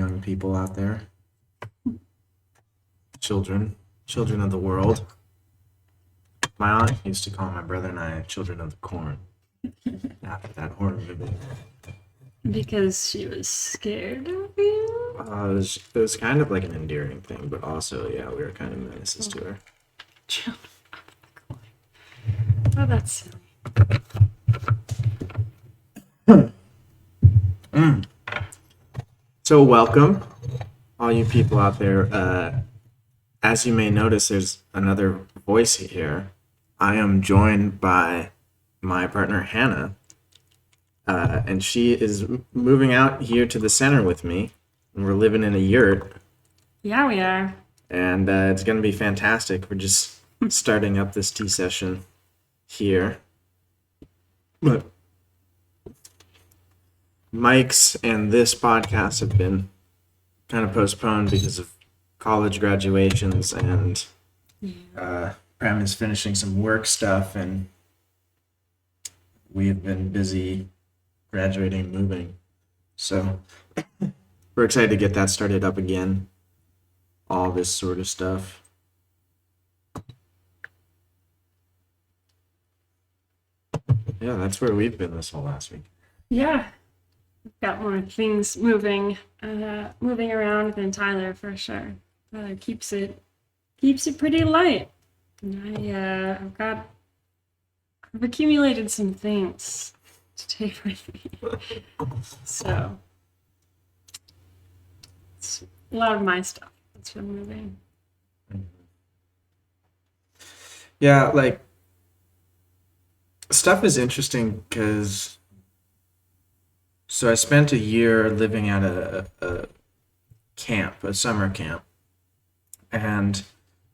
young people out there, children of the world. My aunt used to call my brother and I children of the corn after that horror movie. Because she was scared of you? It was kind of like an endearing thing, but also, yeah, we were kind of menaces to her. Children of the corn. Oh, that's silly. So welcome, all you people out there. As you may notice, there's another voice here. I am joined by my partner, Hannah, and she is moving out here to the center with me, and we're living in a yurt, Yeah, we are. and it's going to be fantastic. We're just starting up this tea session here. But Mike's and this podcast have been kind of postponed because of college graduations, and Pram is finishing some work stuff, and we have been busy graduating and moving. So we're excited to get that started up again. All this sort of stuff. Yeah, that's where we've been this whole last week. Yeah. We've got more things moving around than Tyler for sure. Tyler keeps it pretty light. And I've accumulated some things to take with me. So it's a lot of my stuff that's been moving. Yeah, like, stuff is interesting because I spent a year living at a camp, a summer camp. And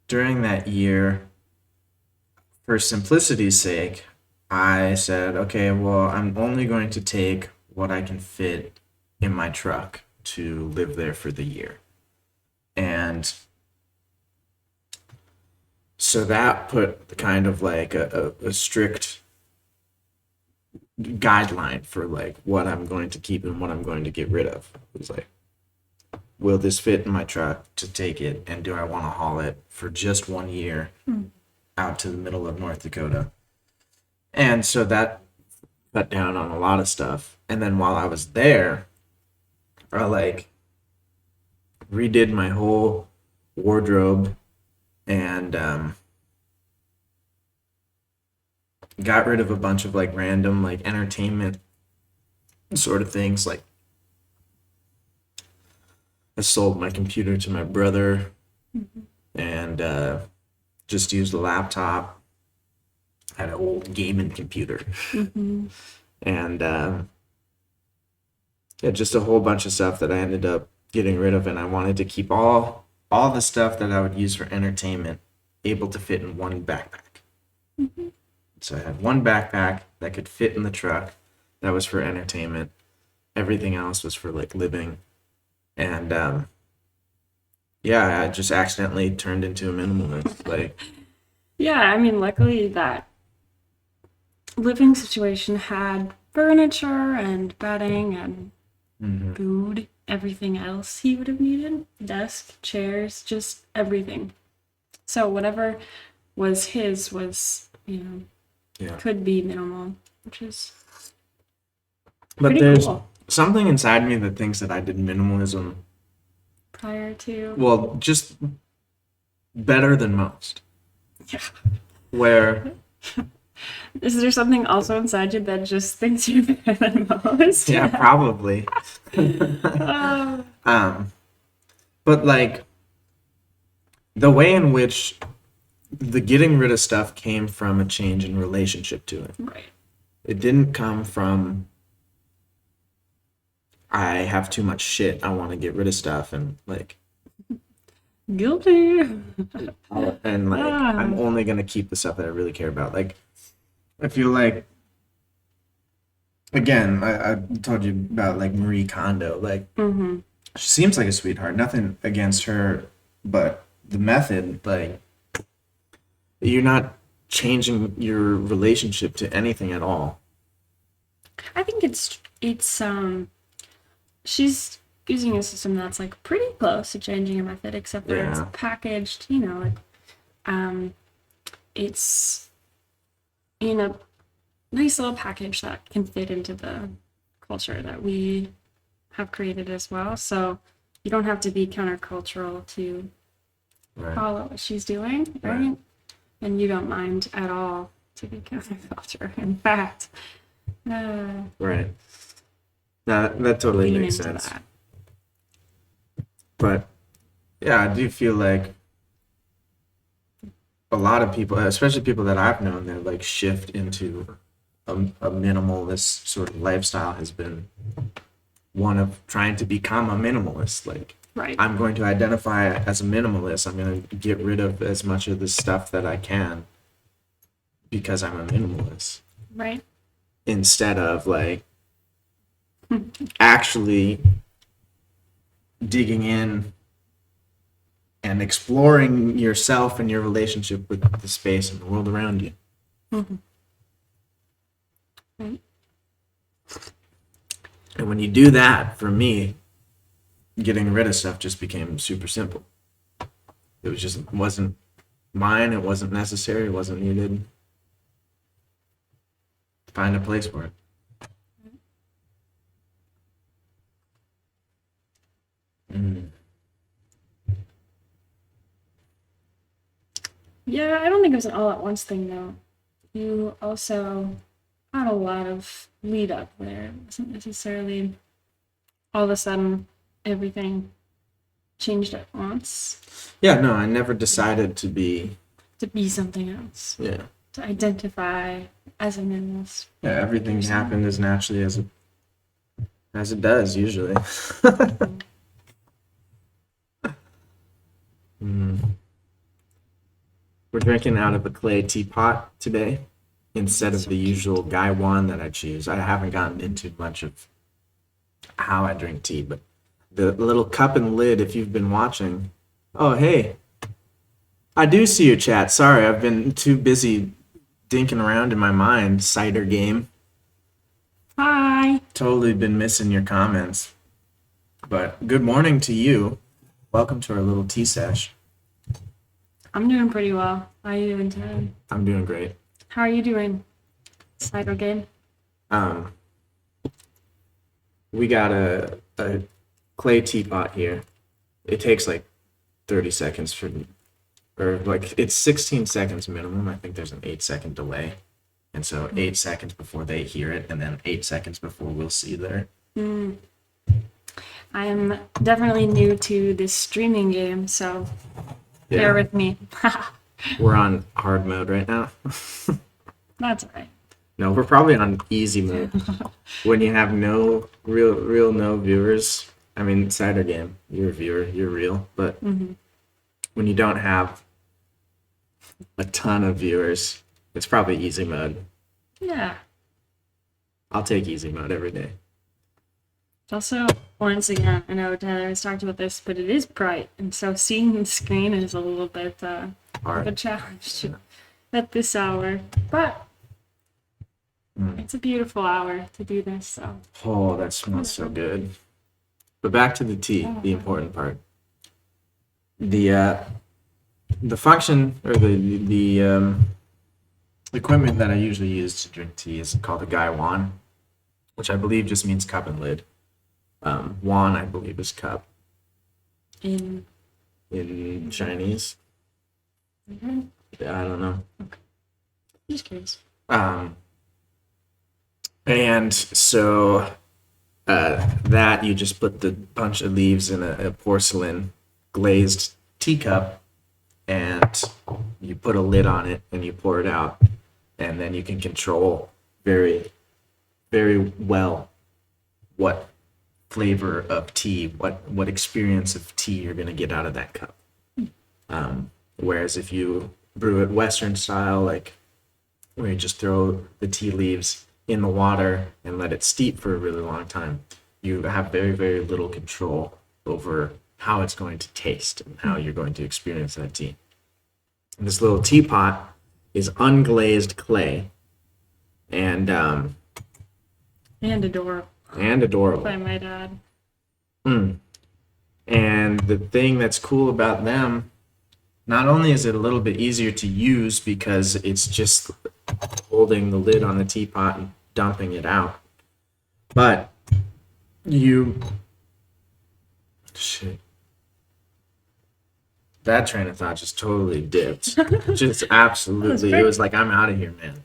during that year, for simplicity's sake, I said, okay, well, I'm only going to take what I can fit in my truck to live there for the year. And so that put kind of like a strict guideline for like what I'm going to keep and what I'm going to get rid of. It was like, will this fit in my truck to take it, and do I want to haul it for just 1 year out to the middle of North Dakota? And so that cut down on a lot of stuff. And then while I was there, I like redid my whole wardrobe and got rid of a bunch of like random like entertainment sort of things. Like, I sold my computer to my brother and just used a laptop. Had an old gaming computer. And yeah, just a whole bunch of stuff that I ended up getting rid of, and I wanted to keep all the stuff that I would use for entertainment able to fit in one backpack. So I had one backpack that could fit in the truck that was for entertainment. Everything else was for like living. And yeah, I just accidentally turned into a minimalist. Like, Yeah, I mean, luckily that living situation had furniture and bedding and food, everything else he would have needed, desk, chairs, just everything. So whatever was his was, yeah. could be minimal, which is But pretty there's cool. something inside me that thinks that I did minimalism, Prior to, well, just better than most. yeah. Where, Is there something also inside you that just thinks you're better than most? yeah, probably. Oh, But like, the way in which the getting rid of stuff came from a change in relationship to it. right. It didn't come from, I have too much shit, I want to get rid of stuff, and like, Guilty. and like, I'm only gonna keep the stuff that I really care about. Like, I feel like, again, I told you about like Marie Kondo. Like, she seems like a sweetheart. Nothing against her, but the method, like, you're not changing your relationship to anything at all. I think it's she's using a system that's like pretty close to changing a method, except for it's Yeah. packaged, like it's in a nice little package that can fit into the culture that we have created as well. So you don't have to be countercultural to Right. follow what she's doing, right? Right. And you don't mind at all to be counterculture. In fact, Right. That totally lean makes into sense. that. But yeah, I do feel like a lot of people, especially people that I've known that like shift into a minimalist sort of lifestyle has been one of trying to become a minimalist. Like, Right. I'm going to identify as a minimalist. I'm going to get rid of as much of the stuff that I can because I'm a minimalist. Right. Instead of like actually digging in and exploring yourself and your relationship with the space and the world around you. Mhm. Right. And when you do that, for me, getting rid of stuff just became super simple. It was just wasn't mine, it wasn't necessary, it wasn't needed. Find a place for it. Mm. Yeah, I don't think it was an all at once thing though. You also had a lot of lead up there. It wasn't necessarily all of a sudden everything changed at once Yeah, no, I never decided to be. to be something else, Yeah, to identify as a minimalist. yeah. Everything happened as naturally as it does usually. Mm. We're drinking out of a clay teapot today instead of the usual Gaiwan that I choose. I haven't gotten into much of how I drink tea, but the little cup and lid, if you've been watching. Oh, hey, I do see your chat. Sorry, I've been too busy dinking around in my mind. Cider game. Hi. Totally been missing your comments. But good morning to you. Welcome to our little tea sesh. I'm doing pretty well. How are you doing today? I'm doing great. How are you doing? Cider game? Um, we got a clay teapot here. It takes like 30 seconds or like it's 16 seconds minimum. I think there's an 8-second delay. And so 8 seconds before they hear it, and then 8 seconds before we'll see there. Mm. I am definitely new to this streaming game, so bear with me. We're on hard mode right now. That's all right. No, we're probably on easy mode. When you have no real no viewers, I mean, cider game, you're a viewer, you're real. But when you don't have a ton of viewers, it's probably easy mode. Yeah. I'll take easy mode every day. Also, once again, I know Tyler has talked about this, but it is bright, and so seeing the screen is a little bit of a challenge at this hour. But it's a beautiful hour to do this, so. Oh, that smells so good. But back to the tea, the important part. The function or the equipment that I usually use to drink tea is called a gaiwan, which I believe just means cup and lid. Wan, I believe, is cup In Chinese. I don't know. Just curious. And so that you just put the bunch of leaves in a porcelain glazed teacup, and you put a lid on it, and you pour it out, and then you can control very, very well what flavor of tea, what experience of tea you're going to get out of that cup. Whereas if you brew it Western style, like where you just throw the tea leaves in the water and let it steep for a really long time, you have very, very little control over how it's going to taste and how you're going to experience that tea. And this little teapot is unglazed clay and And adorable, adorable. if I might add. Mm. And the thing that's cool about them, not only is it a little bit easier to use because it's just holding the lid on the teapot and dumping it out, but you shit. That train of thought just totally dipped. Just absolutely. It was like, I'm out of here, man.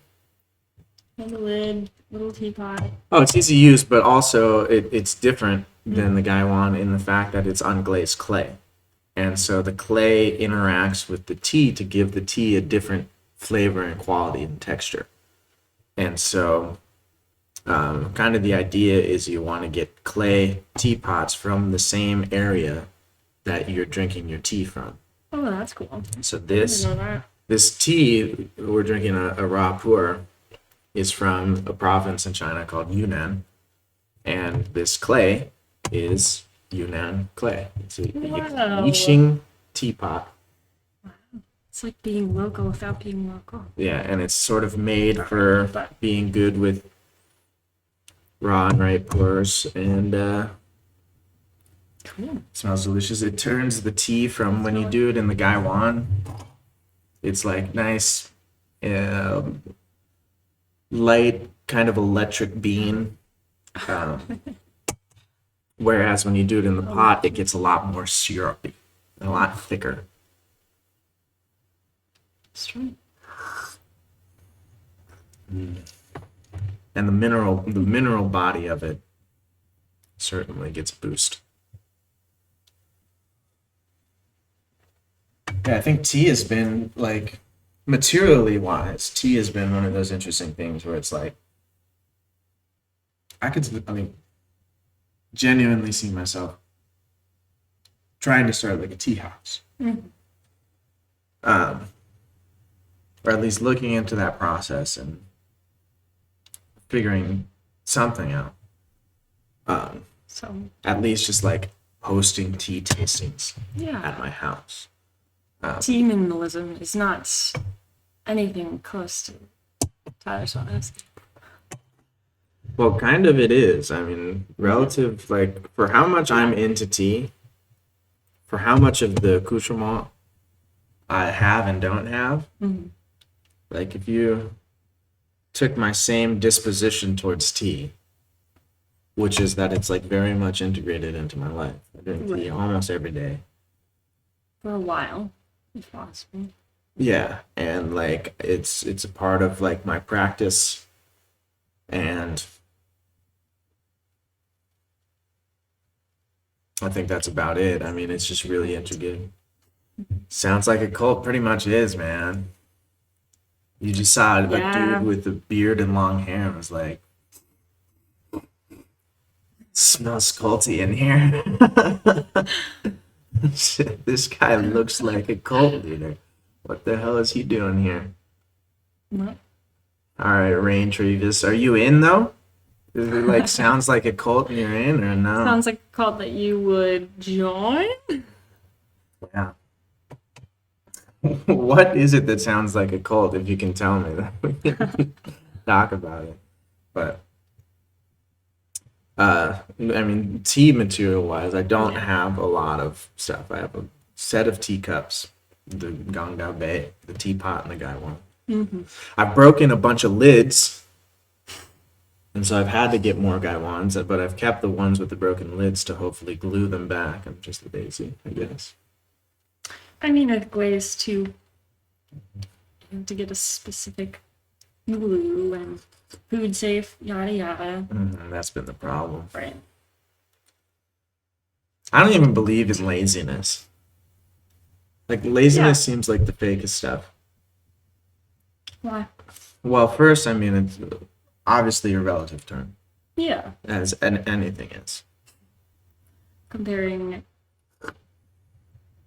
Little lid, little teapot. Oh, it's easy to use, but also it's different than the Gaiwan in the fact that it's unglazed clay. And so the clay interacts with the tea to give the tea a different flavor and quality and texture. And so kind of the idea is you want to get clay teapots from the same area that you're drinking your tea from. Oh, that's cool. So I didn't know that. this tea we're drinking a raw pu'er is from a province in China called Yunnan, and this clay is Yunnan clay. It's a Wow. Yixing teapot. It's like being local without being local. Yeah, and it's sort of made for being good with raw and ripe pu'ers, and Cool. smells delicious. It turns the tea from when you do it in the Gaiwan. It's like nice, light, kind of electric bean. Whereas when you do it in the pot, it gets a lot more syrupy, and a lot thicker. It's true. And the mineral body of it certainly gets a boost. Yeah, I think tea has been like materially wise. Tea has been one of those interesting things where it's like I mean, genuinely see myself trying to start like a tea house, or at least looking into that process and figuring something out. So At least just like hosting tea tastings yeah, at my house. tea minimalism is not anything close to Tyler's honest. Well, kind of it is. I mean, relative, like, for how much I'm into tea, for how much of the accoutrement I have and don't have, like, if you took my same disposition towards tea, which is that it's, like, very much integrated into my life. I drink tea almost every day. For a while, if possible. Yeah, and, like, it's a part of, like, my practice, and I think that's about it. I mean, it's just really integrated. Sounds like a cult, pretty much is, man. You just saw a Yeah. dude with a beard and long hair and was like, smells culty in here. Shit, this guy looks like a cult leader. What the hell is he doing here? What? All right, Rain Trevis, are you in though? Is it like sounds like a cult and you're in, or no? Sounds like a cult that you would join. Yeah. What is it that sounds like a cult? If you can tell me that, we can talk about it. But I mean, tea material wise, I don't have a lot of stuff. I have a set of teacups, the Gangda Bay, the teapot, and the Gaiwan. I've broken a bunch of lids, and so I've had to get more Gaiwans, but I've kept the ones with the broken lids to hopefully glue them back. I'm just lazy, I guess. I mean, with glaze too, you have to get a specific glue and food safe, yada yada. That's been the problem. Right. I don't even believe in laziness. Like, laziness seems like the fakest stuff. Why? Well, first, I mean, it's obviously a relative term, Yeah. as anything is. Comparing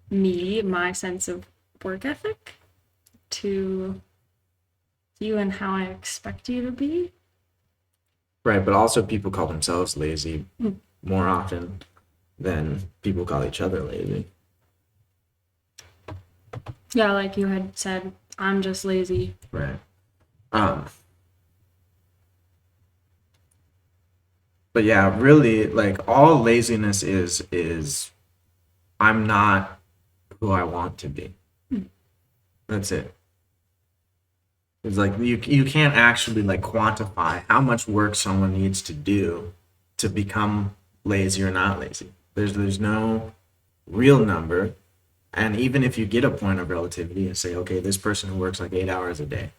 me, my sense of work ethic, to you and how I expect you to be. Right, but also people call themselves lazy more often than people call each other lazy. Yeah, like you had said, I'm just lazy. Right. But yeah, really, like all laziness is I'm not who I want to be. That's it. It's like you can't actually like quantify how much work someone needs to do to become lazy or not lazy. There's no real number. And even if you get a point of relativity and say, okay, this person who works like 8 hours a day,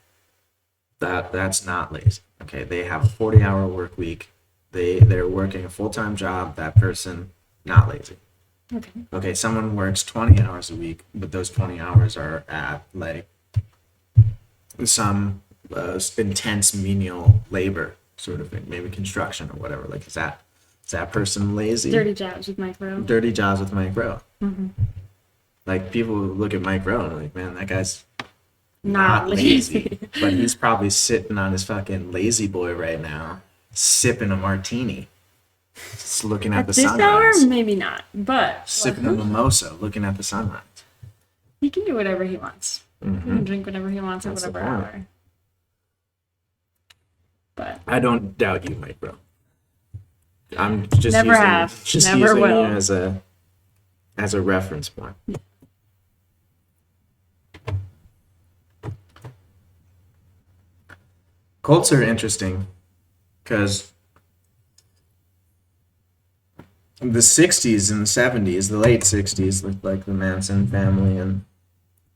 that's not lazy. Okay, they have a 40-hour work week. They're working a full-time job. That person not lazy. Okay. Okay, someone works 20 hours a week, but those 20 hours are at like some intense menial labor sort of thing, maybe construction or whatever. Like, is that person lazy? Dirty jobs with Mike Rowe. Dirty jobs with Mike Rowe. Mm-hmm. Like people look at Mike Rowe and are like, man, that guy's Not lazy. but he's probably sitting on his fucking lazy boy right now, sipping a martini, just looking at the this sunrise. hour, maybe not, but Sipping a mimosa, looking at the sunrise. he can do whatever he wants. He Mm-hmm. can drink whatever he wants at That's the whatever point. hour. But I don't doubt you, Mike Bro. I'm just Never using, have. just Never using will. you as a reference point. Cults are interesting because the 60s and 70s, the late 60s, like the Manson family and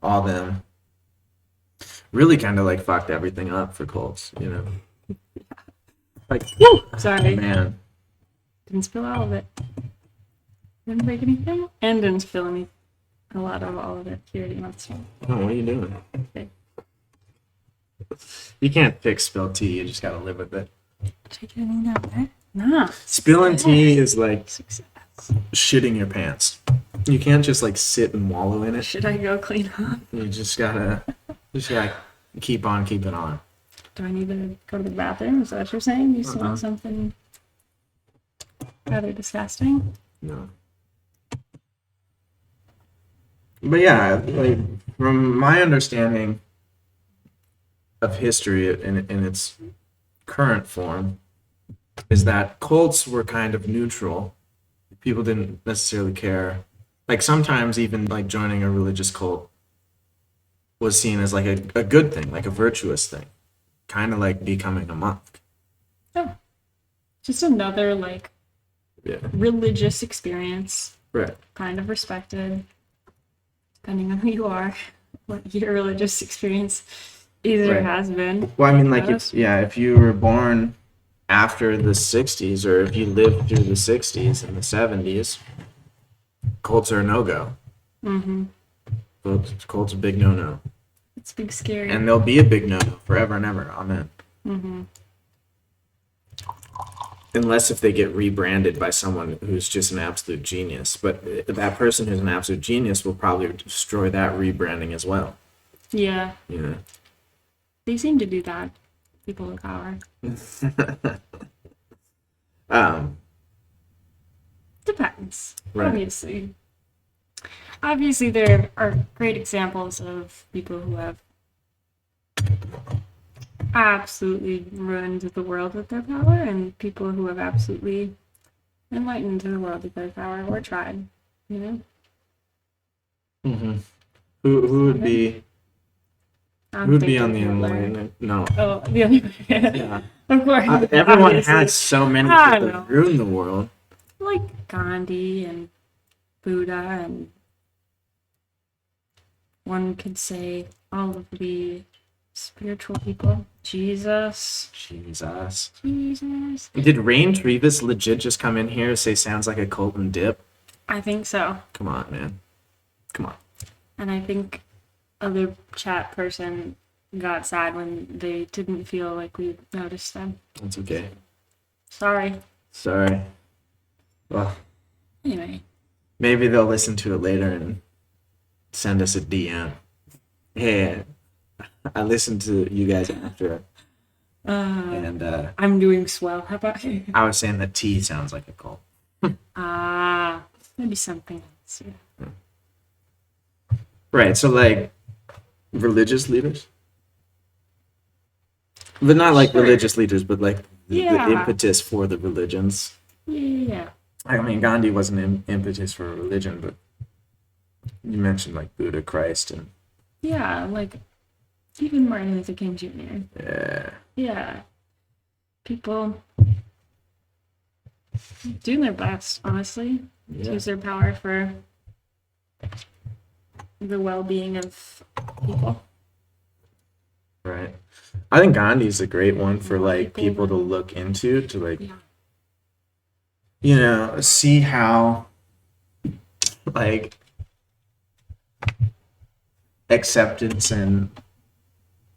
all them, really kind of like fucked everything up for cults, you know? Like, sorry, man. didn't spill all of it. Didn't break anything, and didn't spill a lot of all of it. Here, do you want some? Oh, what are you doing? Okay. You can't fix spilled tea, you just gotta live with it. Take anything out there? Nah. Spilling tea is like Success. shitting your pants. You can't just like sit and wallow in it. Should I go clean up? You just gotta keep on keeping on. Do I need to go to the bathroom? Is that what you're saying? You smell something rather disgusting? No. But yeah, like from my understanding of history in its current form, is that cults were kind of neutral. People didn't necessarily care. Like sometimes even like joining a religious cult was seen as like a good thing, like a virtuous thing. Kind of like becoming a monk. Oh. Just another, like, Yeah. religious experience. Right. Kind of respected, depending on who you are, what your religious experience either Right. has been. Well, I mean, like, Yes. if you were born after the 60s or if you lived through the 60s and the 70s, cults are a no-go. Mm-hmm. Cults a big no-no. It's big scary. And they'll be a big no-no forever and ever. Amen. Mm-hmm. Unless if they get rebranded by someone who's just an absolute genius. But that person who's an absolute genius will probably destroy that rebranding as well. Yeah, You know? they seem to do that. People with power. Depends. Right. Obviously, there are great examples of people who have absolutely ruined the world with their power, and people who have absolutely enlightened the world with their power or tried. You know, Mm-hmm. Who would be I'm who would be on thinking the Hitler. enlightenment? No. Oh, the other way. Yeah. Of course. Everyone obviously. has so many I people know. that ruin the world. Like Gandhi and Buddha, and one could say all of the spiritual people. Jesus. Jesus. Jesus. Did Rain Trevis legit just come in here and say sounds like a cult and dip? I think so. Come on, man. Come on. And I think other chat person got sad when they didn't feel like we noticed them. That's okay. Sorry. Sorry. Well, Anyway. maybe they'll listen to it later and send us a DM. Hey, I listened to you guys after, and I'm doing swell. How about you? I was saying that T sounds like a cult. Maybe something else. Yeah. Right, so like religious leaders? But not like Sure. religious leaders, but like the Yeah. impetus for the religions. Yeah. I mean, Gandhi wasn't an impetus for a religion, but you mentioned like Buddha, Christ, and Yeah, like even Martin Luther King Jr. yeah, Yeah. People doing their best, honestly, to yeah, use their power for the well-being of people. right. I think Gandhi's a great one for A lot of like people to look into, to like, Yeah. you know, see how like acceptance and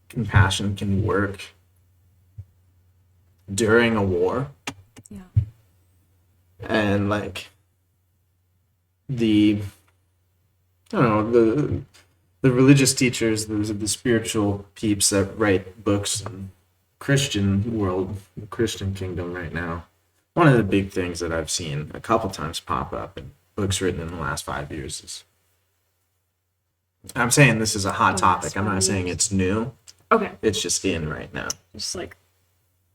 compassion can work during a war. Yeah. And like the I don't know, the religious teachers, the spiritual peeps that write books in Christian world, the Christian kingdom right now. One of the big things that I've seen a couple times pop up in books written in the last 5 years is, I'm saying this is a hot The topic. last I'm not 5 saying years. it's new. Okay. It's just in right now. Just like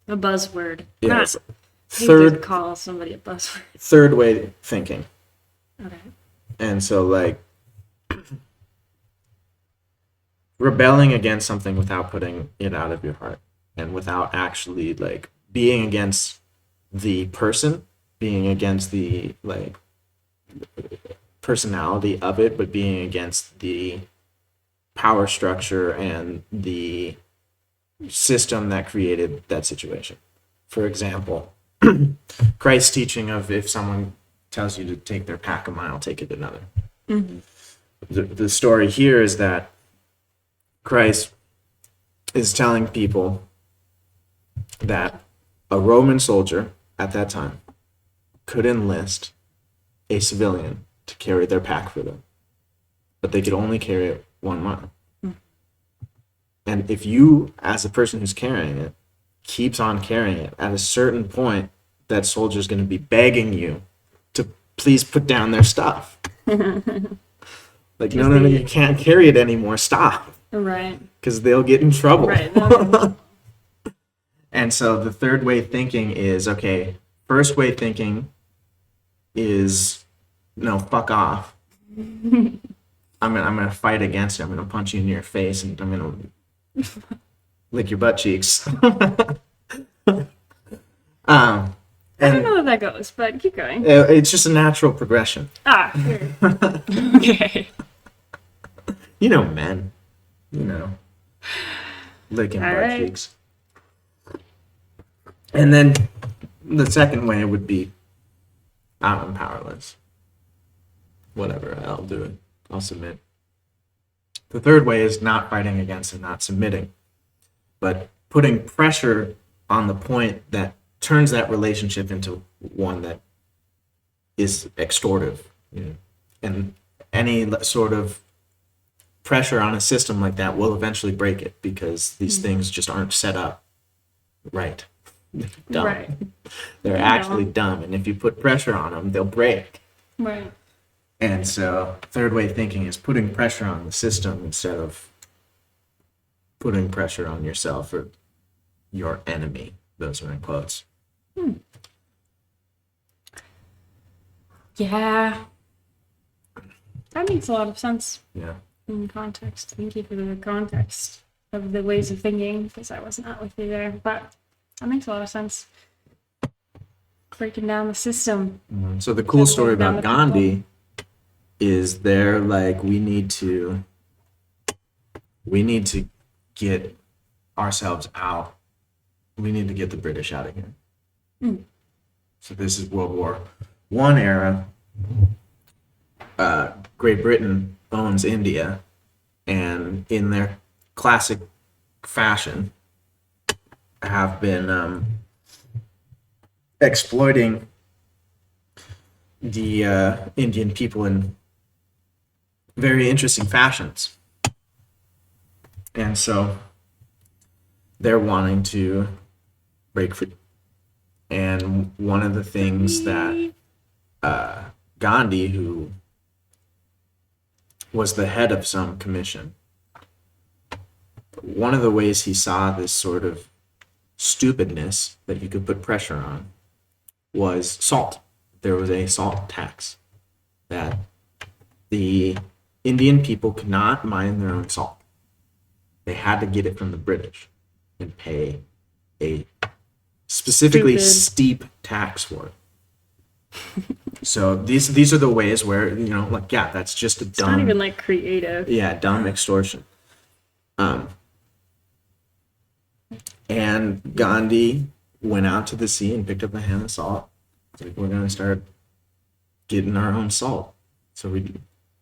a buzzword. Yeah, Not it's you could third call somebody a buzzword. third way thinking. Okay. And so like rebelling against something without putting it out of your heart and without actually like being against the person, being against the like personality of it, but being against the power structure and the system that created that situation. For example, Christ's teaching of if someone tells you to take their pack a mile, take it another. Mm-hmm. The story here is that Christ is telling people that a Roman soldier at that time could enlist a civilian to carry their pack for them, but they could only carry it 1 mile. And if you, as the person who's carrying it, keeps on carrying it, at a certain point, that soldier's going to be begging you to please put down their stuff. Like, no, you can't carry it anymore. Stop. Right. Because they'll get in trouble. Right. And so the third way thinking is, okay, first way thinking is, no, fuck off. I'm gonna fight against it. I'm gonna punch you in your face and I'm gonna lick your butt cheeks. I don't And know how that goes, but keep going. it's just a natural progression. Sure. Okay. You know, men. You know, licking All butt right. cheeks. And then the second way would be, I'm powerless. Whatever, I'll do it. I'll submit. The third way is not fighting against and not submitting, but putting pressure on the point that turns that relationship into one that is extortive. You know? And any sort of pressure on a system like that will eventually break it because these things just aren't set up right. They're dumb. Right. They're actually dumb, and if you put pressure on them, they'll break. Right. And so, third way thinking is putting pressure on the system instead of putting pressure on yourself or your enemy. Those are in quotes. Yeah. That makes a lot of sense Yeah. in context. Thank you for the context of the ways of thinking, because I was not with you there. But that makes a lot of sense. Breaking down the system. So the cool story Down about the people. Gandhi is they're like, we need to get ourselves out. We need to get the British out of here. So this is World War I era. Great Britain owns India, and in their classic fashion, have been exploiting the Indian people in very interesting fashions. And so they're wanting to break free. And one of the things that Gandhi, who was the head of some commission, one of the ways he saw this sort of stupidness that you could put pressure on was salt. There was a salt tax that the Indian people could not mine their own salt. They had to get it from the British and pay a specifically Stupid. steep tax for it. So these are the ways where, like, yeah, that's just a It's dumb, not even like creative. yeah, dumb extortion. And Gandhi went out to the sea and picked up a hand of salt. It's like, we're gonna start getting our own salt. So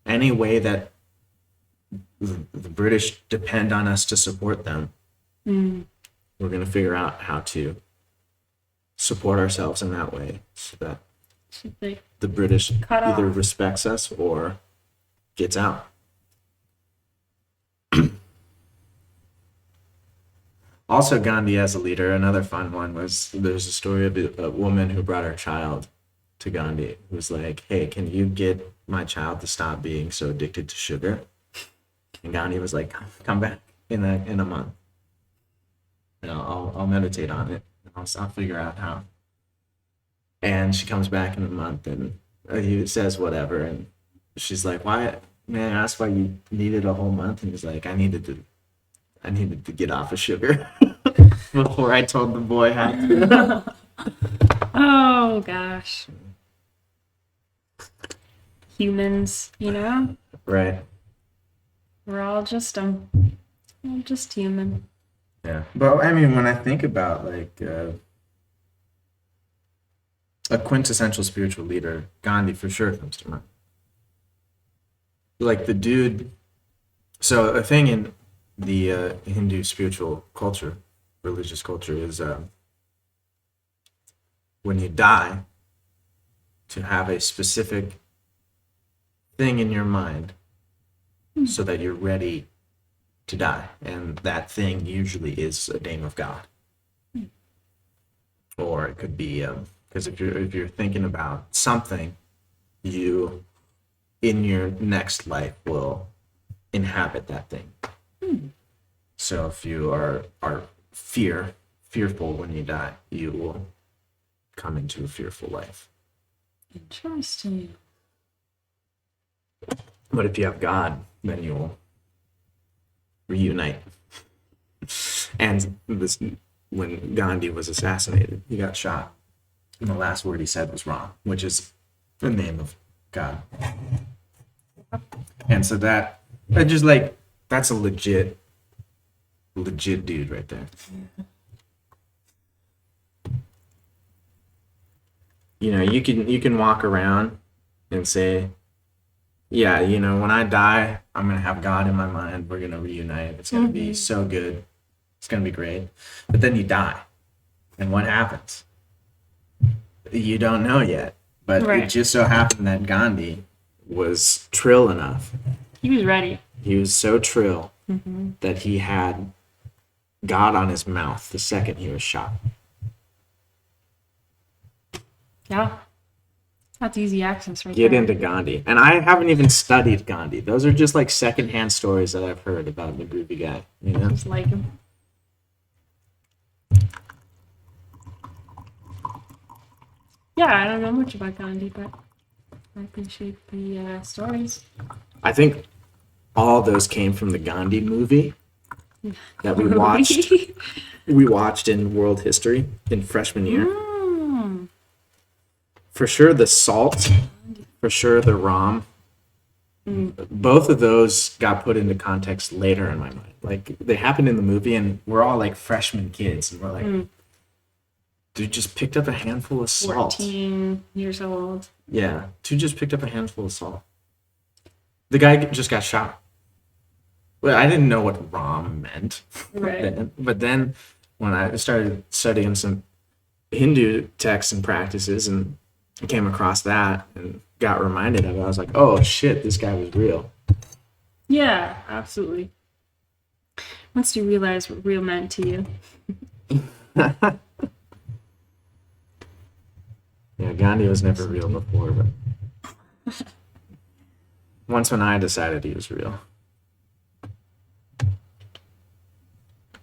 any way that the British depend on us to support them, we're gonna figure out how to support ourselves in that way, so that Should they the British cut either off? respects us or gets out. Also, Gandhi as a leader, another fun one was there's a story of a woman who brought her child to Gandhi, who was like, hey, can you get my child to stop being so addicted to sugar? And Gandhi was like, come back in a month. I'll meditate on it. I'll figure out how. And she comes back in a month, and he says whatever, and she's like, why? May I ask why you needed a whole month? And he's like, I needed to get off of sugar before I told the boy how to. Oh gosh. Humans, Right. we're all just human. Yeah. But I mean, when I think about like a quintessential spiritual leader, Gandhi for sure comes to mind. Like the dude. So a thing in the Hindu spiritual culture, religious culture, is when you die, to have a specific thing in your mind so that you're ready to die. And that thing usually is a name of God. Or it could be, because if you're thinking about something, you in your next life will inhabit that thing. So if you are fearful when you die, you will come into a fearful life. Interesting. But if you have God, then you'll reunite. And this, when Gandhi was assassinated, he got shot, and the last word he said was "Ram," which is the name of God. And so I just like, that's a legit dude right there. You can walk around and say, yeah, when I die, I'm gonna have God in my mind. We're gonna reunite. It's gonna be so good. It's gonna be great. But then you die, and what happens? You don't know yet. But Right. It just so happened that Gandhi was trill enough. He was ready. He was so trill that he had God on his mouth the second he was shot. Yeah. That's easy access right Get there. into Gandhi. And I haven't even studied Gandhi. Those are just like secondhand stories that I've heard about the groovy guy, Just like him. Yeah, I don't know much about Gandhi, but I appreciate the stories. I think all those came from the Gandhi movie that we watched. We watched in world history in freshman year. For sure the salt, for sure the Ram. Both of those got put into context later in my mind. Like, they happened in the movie, and we're all like freshman kids, and we're like, dude just picked up a handful of salt. 14 years old. Yeah, dude just picked up a handful of salt. The guy just got shot. Well, I didn't know what Ram meant. Right. But then when I started studying some Hindu texts and practices and came across that and got reminded of it, I was like, oh shit, this guy was real. Yeah, absolutely. Once you realize what real meant to you. Yeah, Gandhi was never real before, but once when I decided he was real.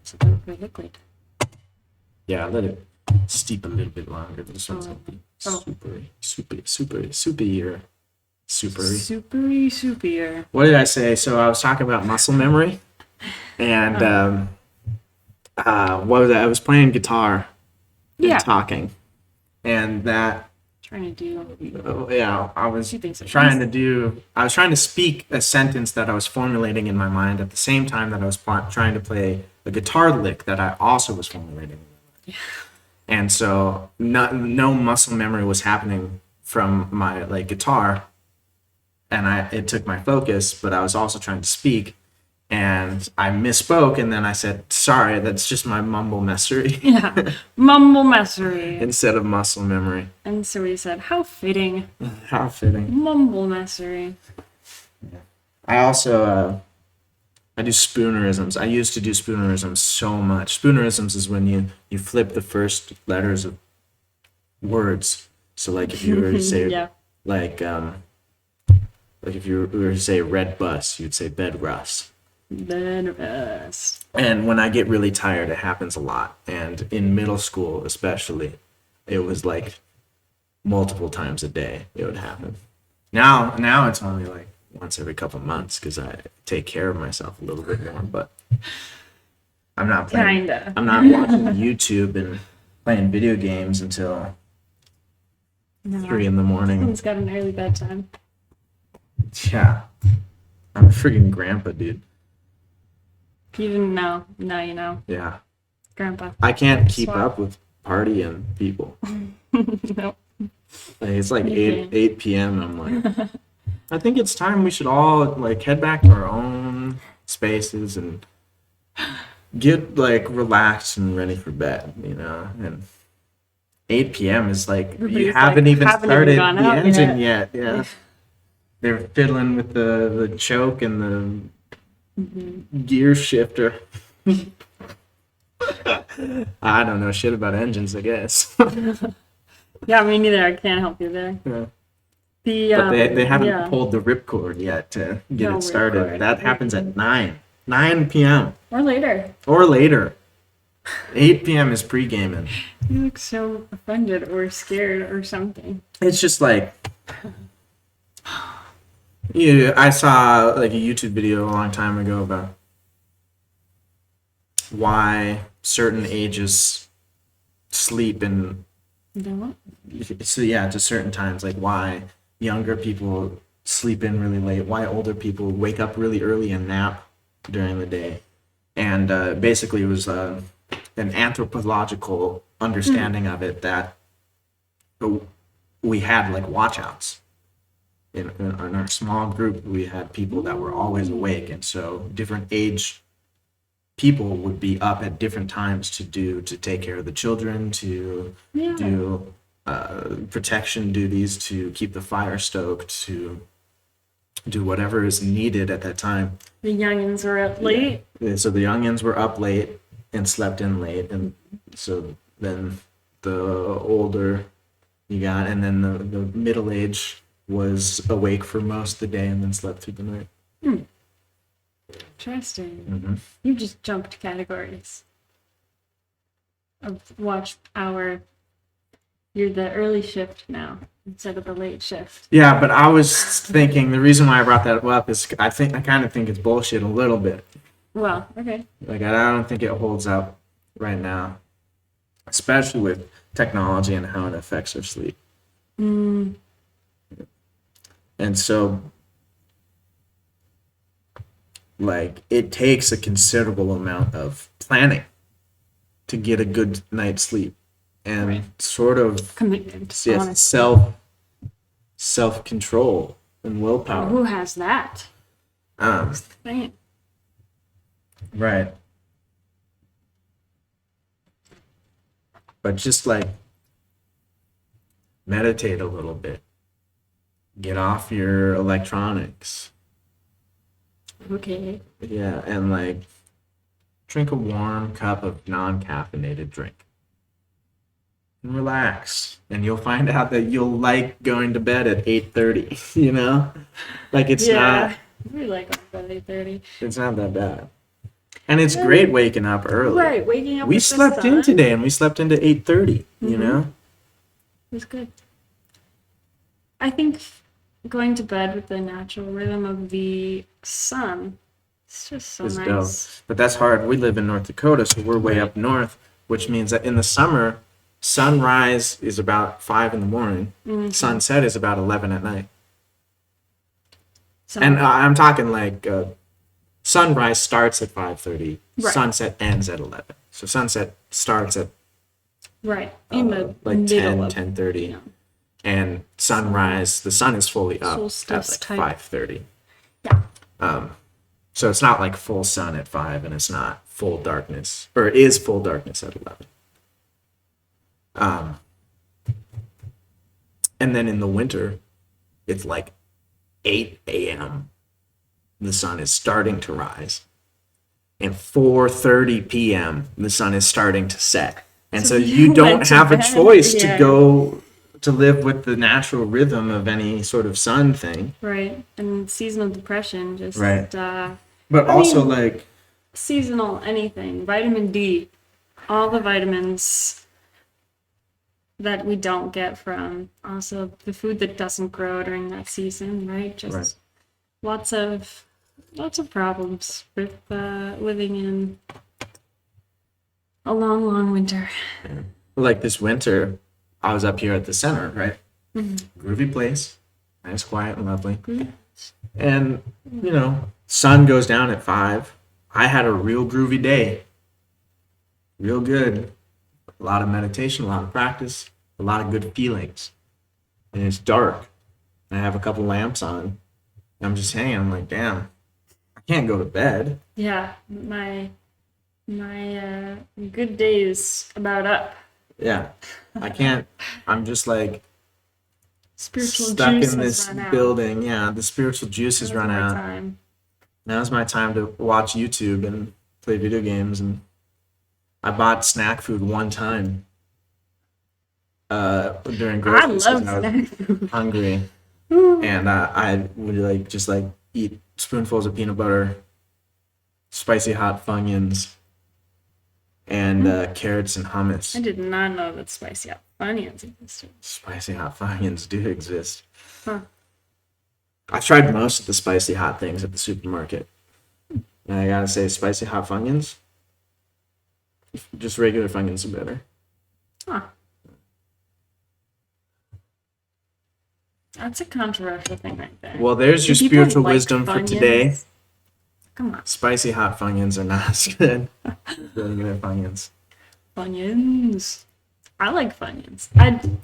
So don't go liquid. Yeah, let it steep a little bit longer. This one's Oh. supery. Supery. Supery soupier. What did I say? So I was talking about muscle memory, and what was that? I was playing guitar and Yeah. talking, and that Trying to do. I was Two things at trying to speak a sentence that I was formulating in my mind at the same time that I was trying to play a guitar lick that I also was formulating. And so no muscle memory was happening from my like guitar, and it took my focus, but I was also trying to speak, and I misspoke, and then I said, sorry, that's just my mumble messery. Yeah. Mumble messery. Instead of muscle memory. And so he said, how fitting. How fitting. Mumble messery. I also I do spoonerisms. I used to do spoonerisms so much. Spoonerisms is when you flip the first letters of words. So like if you were to say Yeah. like if you were to say red bus, you'd say bed rust. Bed rust. And when I get really tired, it happens a lot. And in middle school especially, it was like multiple times a day it would happen. Now it's only like once every couple months because I take care of myself a little bit more. But I'm not playing. Kinda. I'm not watching YouTube and playing video games until No. 3 a.m. He's got an early bedtime. Yeah, I'm a freaking grandpa, dude. If you didn't know, now you know. Yeah, Grandpa. I can't keep Swap. up with partying people. Nope. Like, it's like You 8 p.m. I'm like, I think it's time we should all like head back to our own spaces and get like relaxed and ready for bed, you know. And 8 p.m. is like you Everybody's haven't like, even haven't started even gone the out engine yet. Yeah, they're fiddling with the choke and the gear shifter. I don't know shit about engines, I guess. Yeah, me neither. I can't help you there. Yeah. The But they haven't yeah. pulled the ripcord yet to get No it started. ripcord. That happens at 9 p.m. Or later. or later. 8 p.m. is pre-gaming. You look so offended or scared or something. It's just like, yeah, I saw like a YouTube video a long time ago about why certain ages sleep in, You know what? so yeah, to certain times, like why younger people sleep in really late, why older people wake up really early and nap during the day. And basically it was an anthropological understanding of it that we had like watchouts. In our small group, we had people that were always awake, and so different age people would be up at different times to take care of the children, to Yeah. do protection duties, to keep the fire stoked, to do whatever is needed at that time. The youngins were up late. Yeah, so the youngins were up late and slept in late, and so then the older you got, and then the middle age was awake for most of the day and then slept through the night. Interesting. Mm-hmm. You just jumped categories of watch hour. You're the early shift now instead of the late shift. Yeah, but I was thinking the reason why I brought that up is I kind of think it's bullshit a little bit. Well, okay. Like I don't think it holds up right now, especially with technology and how it affects our sleep. And so, like, it takes a considerable amount of planning to get a good night's sleep, and sort of Commitment. yes, Honestly. self control and willpower. Who has that? Dang it. Right. But just like meditate a little bit. Get off your electronics. Okay. Yeah, and like drink a warm cup of non-caffeinated drink. And relax. And you'll find out that you'll like going to bed at 8:30, you know? Like it's Yeah. We like going to bed at 8:30. not that bad. And it's great waking up early. Right, waking up We with the slept in sun. today, and we slept into 8:30. You know. It was good. I think going to bed with the natural rhythm of the sun, it's just so It's dope. nice. But that's hard. We live in North Dakota, so we're way up north, which means that in the summer, sunrise is about 5 in the morning. Sunset is about 11 at night. So, And I'm talking like sunrise starts at 5:30, Right. sunset ends at 11. So sunset starts at right, in the like middle 10, of 10:30, you know, and sunrise, the sun is fully up solstice at like type. 5:30. Yeah. So it's not like full sun at 5, and it's not full darkness, or it is full darkness at 11. And then in the winter, it's like 8 a.m. The sun is starting to rise, and 4:30 p.m. the sun is starting to set. And so you went don't to have a bed, choice to yeah. go to live with the natural rhythm of any sort of sun thing. Right, and seasonal depression, just Right. But I also, mean- like, seasonal anything, vitamin D, all the vitamins that we don't get from also the food that doesn't grow during that season, right? Just Right. lots of problems with living in a long winter. like this winter, I was up here at the center, right? Groovy place, nice, quiet, and lovely. And, you know, sun goes down at 5. I had a real groovy day. Real good. A lot of meditation, a lot of practice, a lot of good feelings. And it's dark. I have a couple lamps on. I'm just hanging. I'm like, damn, I can't go to bed. Yeah, my good day is about up. Yeah. I can't. I'm just like Spiritual stuck juice in has this run out. building. Yeah, the spiritual juice has Now's run my out. time. Now's my time to watch YouTube and play video games. And I bought snack food one time during I grocery love season. I was snack food. hungry, and I would like eat spoonfuls of peanut butter, spicy hot Funyuns, and carrots and hummus. I did not know that spicy hot onions existed. Spicy hot Funyuns do exist. Huh. I've tried most of the spicy hot things at the supermarket. And I gotta say, spicy hot Funyuns, just regular Funyuns are better. Huh. That's a controversial thing right there. Well, there's your Do people spiritual like wisdom for Funyuns? today. Come on. Spicy hot Funyuns are not as good. Really good Funyuns. Funyuns. I like Funyuns.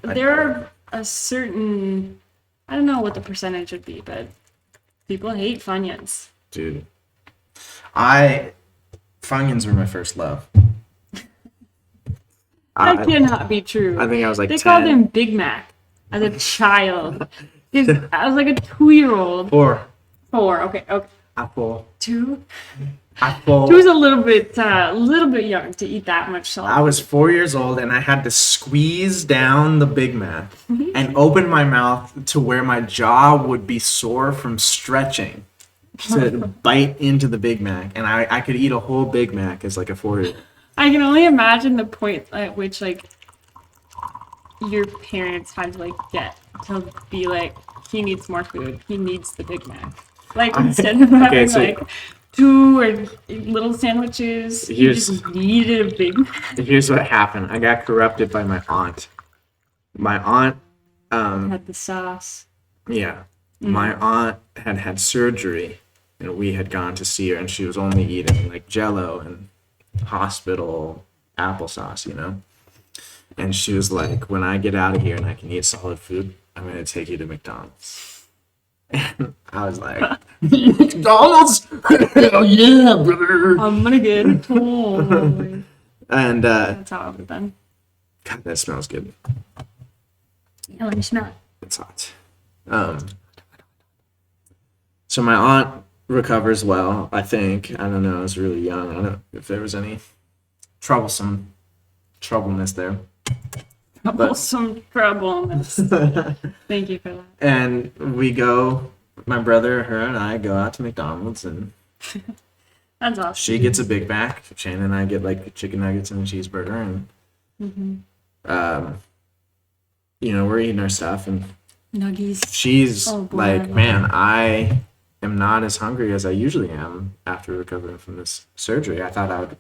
There are a certain, I don't know what the percentage would be, but people hate Funyuns. Dude. Funyuns were my first love. That cannot be true. I think I was like They 10. called him Big Mac as a child. 'Cause I was like a 2-year-old. 4. 4. Okay. Apple. 2. Apple. 2's a little bit young to eat that much salt. I was 4 years old and I had to squeeze down the Big Mac and open my mouth to where my jaw would be sore from stretching to bite into the Big Mac. And I could eat a whole Big Mac as like a 4-year-old. I can only imagine the point at which like your parents had to like get to be like, he needs more food. He needs the Big Mac. Like instead of having so- like 2 or little sandwiches, you Here's- just needed a Big Mac. Here's what happened. I got corrupted by my aunt. My aunt, Had the sauce. yeah, my aunt had surgery, and we had gone to see her, and she was only eating like Jell-O and hospital applesauce, you know. And she was like, "When I get out of here and I can eat solid food, I'm gonna take you to McDonald's." And I was like, "McDonald's? Hell yeah, brother!" I'm gonna get a toy. And That's how I would have been. God, that smells good. Yeah, let me smell it. It's hot. So my aunt recovers well, I think. I don't know. I was really young. I don't know if there was any troubleness there. Some troubleness. Thank you for that. And we go, my brother, her, and I go out to McDonald's, and That's awesome. She gets a Big Mac. Shane and I get like chicken nuggets and a cheeseburger, and we're eating our stuff, and Nuggies. she's Oh, boy, like, I love man, I am not as hungry as I usually am after recovering from this surgery. I thought I would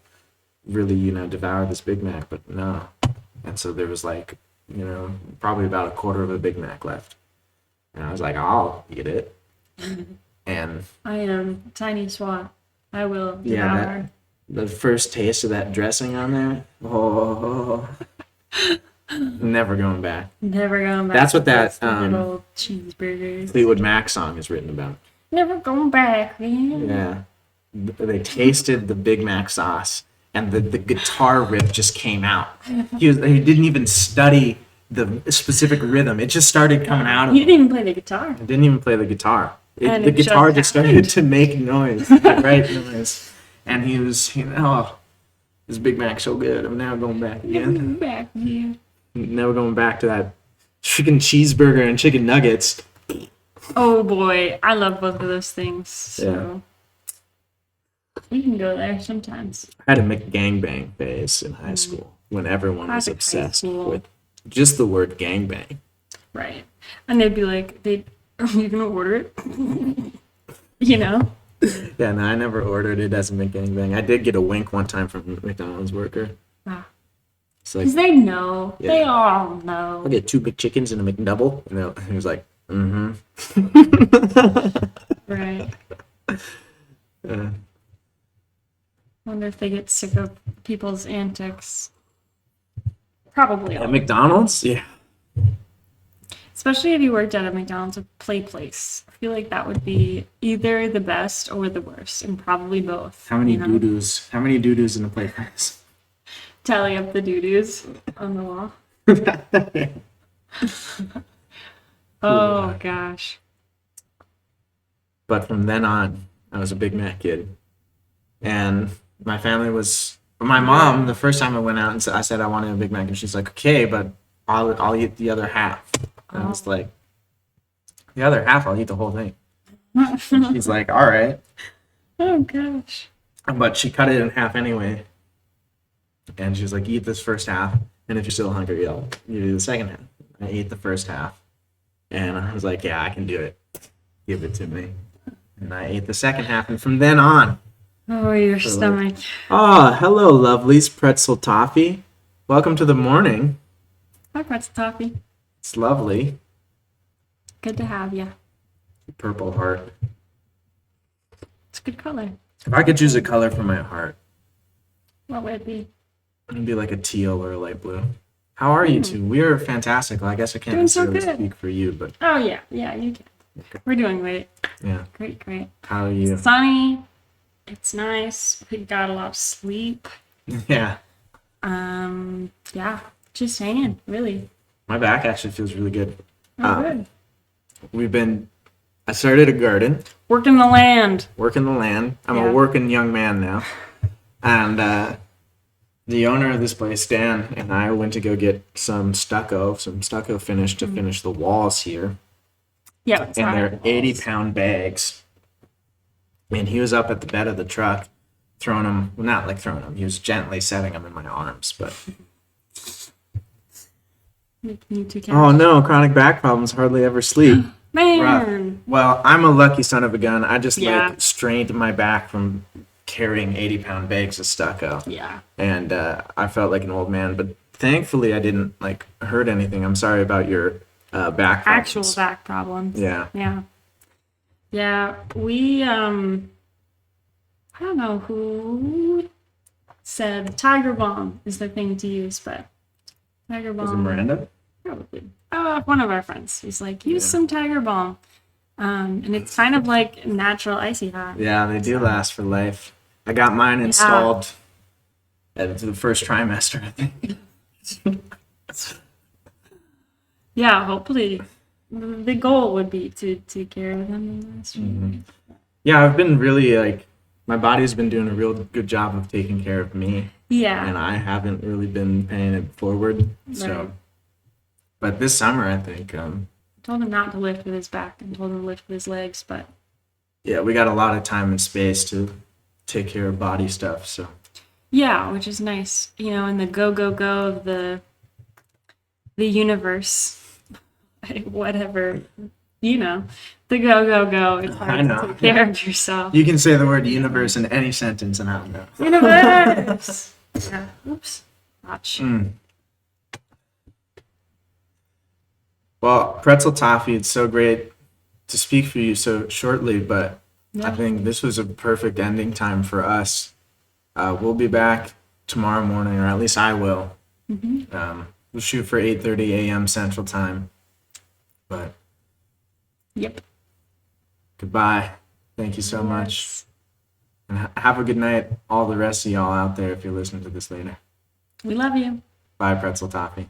really, devour this Big Mac, but no. And so there was like, probably about a quarter of a Big Mac left. And I was like, I'll eat it. And I am tiny swat. I will yeah, devour. the first taste of that dressing on there, oh, never going back. Never going back. That's what to that those little cheeseburgers. Fleetwood Mac song is written about. Never going back, man. Yeah. They tasted the Big Mac sauce, and the guitar riff just came out. He didn't even study the specific rhythm. It just started coming out of He him. didn't even play the guitar. I didn't even play the guitar. And The it guitar just just started happened. to make noise, the right noise. And he was, this Big Mac's so good. I'm now going back Never again. going back, man. Never going back to that chicken cheeseburger and chicken nuggets. Oh boy, I love both of those things. So we can go there sometimes. I had a McGangbang phase in high school when everyone was Classic high obsessed school. with just the word gangbang. Right. And they'd be like, are you gonna order it? You know? Yeah, no, I never ordered it as a McGangbang. I did get a wink one time from a McDonald's worker. Ah. It's like, Because they know. Yeah. They all know. I'll get 2 McChickens and a McDouble. And he was like, mm-hmm. Right. Uh, Wonder if they get sick of people's antics. Probably at all. McDonald's? Yeah. Especially if you worked at a McDonald's or play place. I feel like that would be either the best or the worst, and probably both. How many you know? doo-doos? How many doo-doos in a playhouse? Tally up the doo-doos on the wall. Oh, gosh. But from then on, I was a Big Mac kid. And my family was... My mom, the first time I went out and I said I wanted a Big Mac, and she's like, okay, but I'll eat the other half. And I was like, the other half, I'll eat the whole thing. She's like, all right. Oh, gosh. But she cut it in half anyway. And she was like, eat this first half. And if you're still hungry, you do the second half. I ate the first half. And I was like, yeah, I can do it. Give it to me. And I ate the second half. And from then on... Oh, your stomach. Oh, hello, lovelies. Pretzel toffee. Welcome to the morning. Hi, pretzel toffee. It's lovely. Good to have you. Purple heart. It's a good color. If I could choose a color for my heart, What would it be? it'd be like a teal or a light blue. How are you two? We are fantastic. Well, I guess I can't Doing so necessarily good. speak for you, but Oh, yeah. Yeah, you can. Okay. We're doing great. yeah. Great, great. How are you? Sunny. It's nice. We got a lot of sleep. Yeah. Yeah. Just hanging, really. My back actually feels really good. Oh, good. I started a garden, Working the land. working the land. I'm Yeah. a working young man now. And the owner of this place, Dan, and I went to go get some stucco finish to finish the walls here. Yeah. it's And not they're walls. 80-pound bags. And he was up at the bed of the truck throwing them, well, not like throwing them, he was gently setting them in my arms, but Making you two cats. oh no, chronic back problems, hardly ever sleep. Man. Well, I'm a lucky son of a gun. I just Yeah. like strained my back from carrying 80-pound bags of stucco. Yeah. And I felt like an old man, but thankfully I didn't like hurt anything. I'm sorry about your back problems. Actual back problems. Yeah. Yeah. Yeah. We, I don't know who said Tiger Balm is the thing to use, but Tiger Balm. Was it Miranda? Probably. One of our friends. He's like, use Yeah. some Tiger Balm. And it's kind of like natural icy hot. Yeah, they do last for life. I got mine installed at the first trimester, I think. Yeah, hopefully. The goal would be to take care of them in the last Mhm. Yeah, I've been really like, my body's been doing a real good job of taking care of me, Yeah. and I haven't really been paying it forward. So, Right. but this summer, I think, Told him not to lift with his back and told him to lift with his legs, but yeah, we got a lot of time and space to take care of body stuff. So Yeah, which is nice. You know, in the go go go of the universe, whatever. You know, the go go go. It's I hard to know. take care of yourself. you can say the word universe in any sentence and I'll know. Universe. Yeah. Oops. Watch. Well, Pretzel Toffee, it's so great to speak for you so shortly, but I Yeah. think this was a perfect ending time for us. We'll be back tomorrow morning, or at least I will. We'll shoot for 8:30 a.m. Central Time. But Yep. goodbye. Thank you so much. And have a good night, all the rest of y'all out there if you're listening to this later. We love you. Bye, Pretzel Toffee.